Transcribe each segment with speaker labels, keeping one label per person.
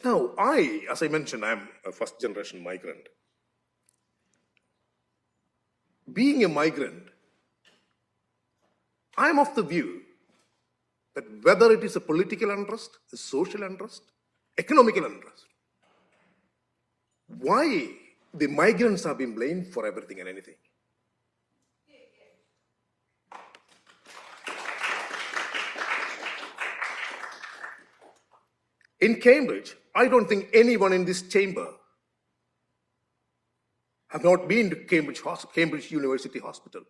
Speaker 1: Now, as I mentioned, I'm a first generation migrant. Being a migrant, I'm of the view that whether it is a political interest, a social interest, economical interest, why the migrants have been blamed for everything and anything. In Cambridge, I don't think anyone in this chamber have not been to Cambridge University Hospital.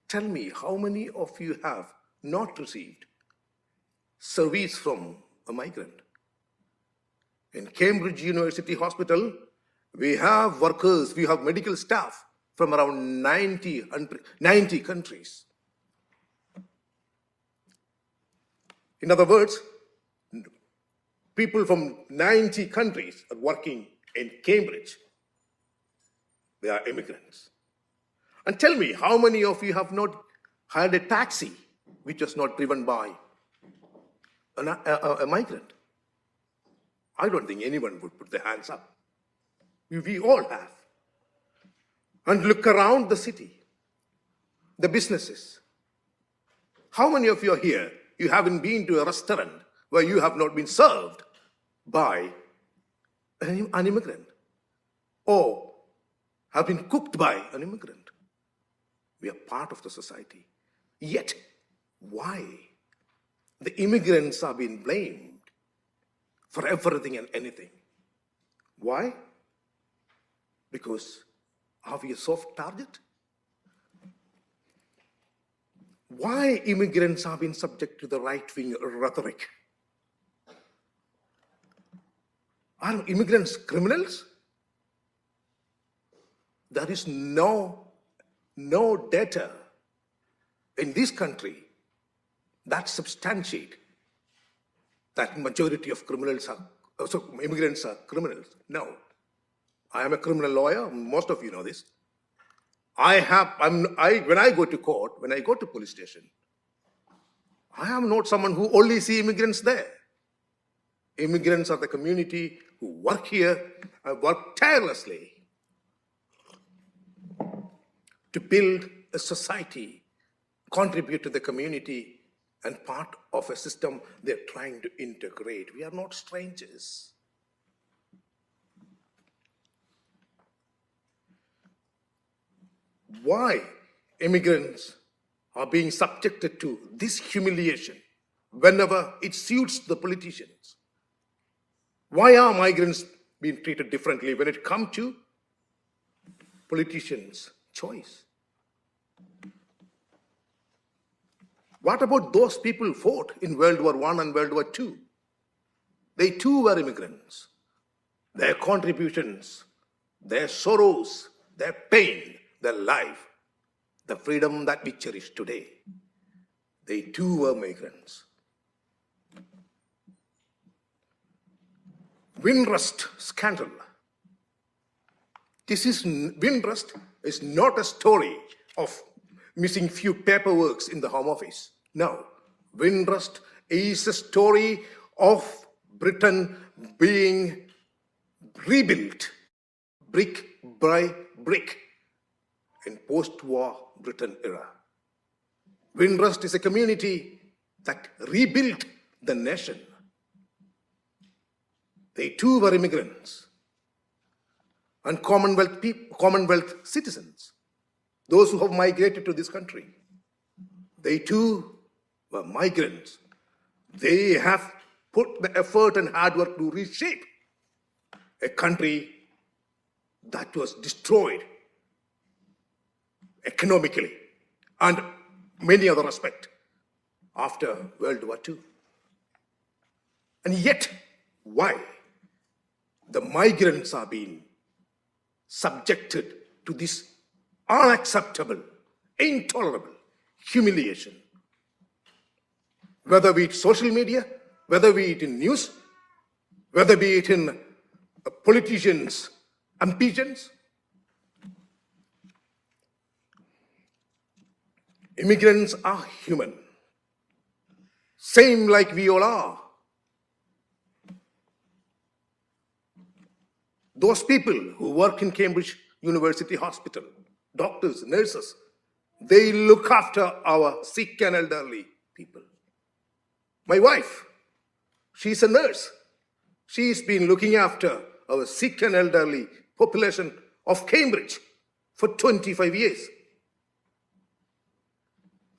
Speaker 1: Tell me, how many of you have not received service from a migrant? In Cambridge University Hospital, we have workers, we have medical staff from around 90 countries. In other words, people from 90 countries are working in Cambridge. They are immigrants. And tell me, how many of you have not hired a taxi which was not driven by a migrant? I don't think anyone would put their hands up. We all have. And look around the city, the businesses. How many of you are here, you haven't been to a restaurant where you have not been served by an immigrant or have been cooked by an immigrant? We are part of the society. Yet, why the immigrants are being blamed for everything and anything? Why? Because are we a soft target? Why immigrants are being subject to the right-wing rhetoric? Are immigrants criminals? There is no data in this country that substantiate that majority of immigrants are criminals. No. I am a criminal lawyer. Most of you know this. When I go to court, when I go to police station, I am not someone who only see immigrants there. Immigrants are the community who work here and work tirelessly to build a society, contribute to the community, and part of a system they're trying to integrate. We are not strangers. Why immigrants are being subjected to this humiliation whenever it suits the politicians? Why are migrants being treated differently when it comes to politicians' choice? What about those people who fought in World War I and World War II? They too were immigrants. Their contributions, their sorrows, their pain, their life, the freedom that we cherish today, they too were migrants. Windrust scandal. Windrust is not a story of missing few paperworks in the Home Office. No, Windrust is a story of Britain being rebuilt brick by brick in post-war Britain era. Windrust is a community that rebuilt the nation. They too were immigrants and Commonwealth citizens, those who have migrated to this country. They too were migrants. They have put the effort and hard work to reshape a country that was destroyed economically and many other aspects after World War II. And yet, why the migrants are being subjected to this unacceptable, intolerable humiliation? Whether be it social media, whether be it in news, whether be it in politicians' ambitions. Immigrants are human, same like we all are. Those people who work in Cambridge University Hospital, doctors, nurses, they look after our sick and elderly people. My wife, she's a nurse. She's been looking after our sick and elderly population of Cambridge for 25 years.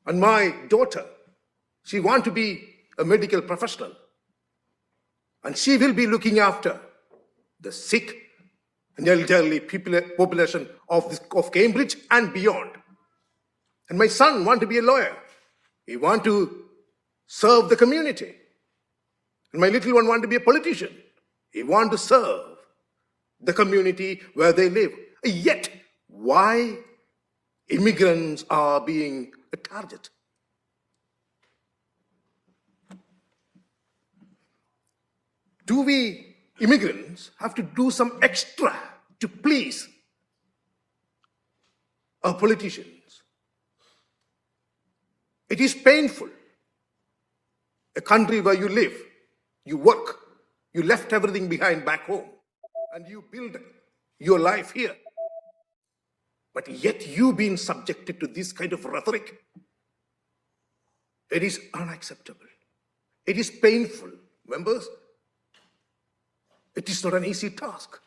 Speaker 1: And my daughter, she wants to be a medical professional. And she will be looking after the sick and elderly population of Cambridge and beyond. And my son wants to be a lawyer. He wants to serve the community. And my little one wants to be a politician. He wants to serve the community where they live. Yet, why immigrants are being a target? Do we immigrants have to do some extra to please our politicians? It is painful. A country where you live, you work, you left everything behind back home, and you build your life here. But yet you've been subjected to this kind of rhetoric. It is unacceptable. It is painful, members. It is not an easy task.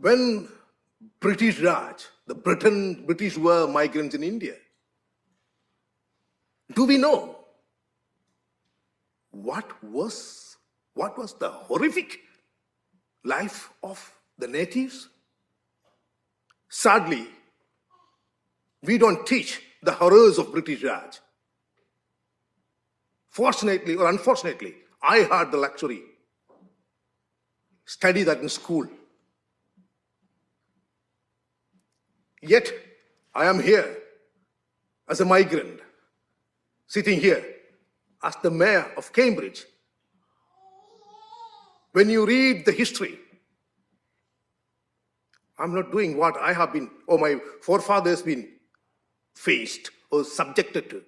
Speaker 1: When British Raj, the British were migrants in India, do we know what was the horrific life of the natives? Sadly, we don't teach the horrors of British Raj. Fortunately or unfortunately, I had the luxury study that in school. Yet, I am here as a migrant, sitting here as the mayor of Cambridge. When you read the history, I'm not doing what I have been, or my forefathers been faced or subjected to.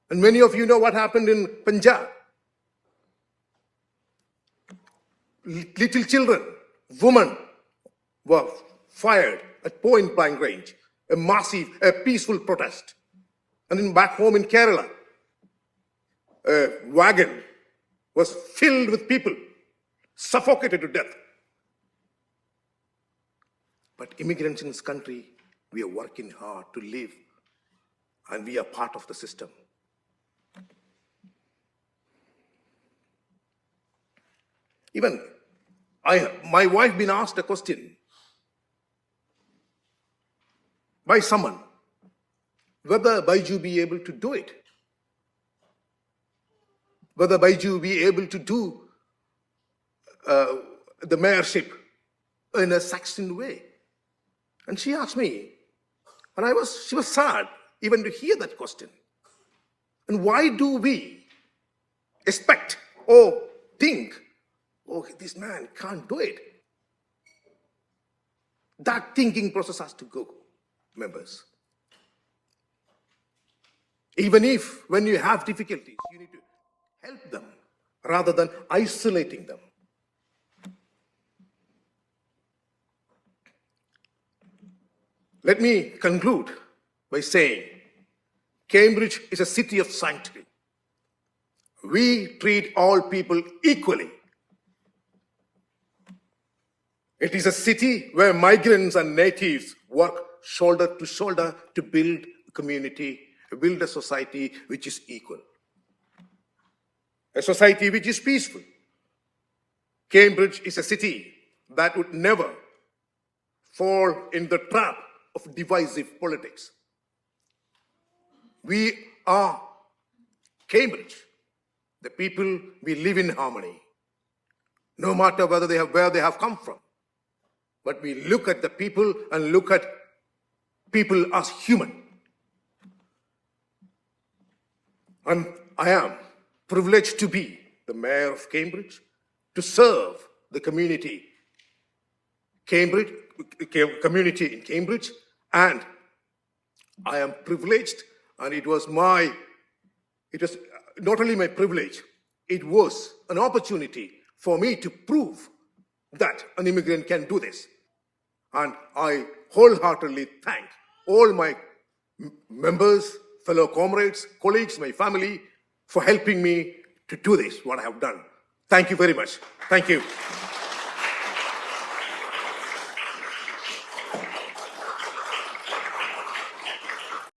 Speaker 1: And many of you know what happened in Punjab. Little children, women were fired at point blank range, a peaceful protest. And then back home in Kerala, a wagon was filled with people, suffocated to death. But immigrants in this country, we are working hard to live, and we are part of the system. Even my wife been asked a question by someone, whether Baiju be able to do it, whether Baiju be able to do the mayorship in a Saxon way. And she asked me, and she was sad even to hear that question. And why do we expect or think, oh, this man can't do it? That thinking process has to go, members. Even if, when you have difficulties, you need to help them rather than isolating them. Let me conclude by saying, Cambridge is a city of sanctity. We treat all people equally. It is a city where migrants and natives work shoulder to shoulder to build a community, build a society which is equal. A society which is peaceful. Cambridge is a city that would never fall in the trap of divisive politics. We are Cambridge. The people, we live in harmony, no matter where they have come from. But we look at the people and look at people as human. And I am privileged to be the mayor of Cambridge, to serve the community in Cambridge, and I am privileged And it was not only my privilege, it was an opportunity for me to prove that an immigrant can do this. And I wholeheartedly thank all my members, fellow comrades, colleagues, my family for helping me to do this, what I have done. Thank you very much. Thank you.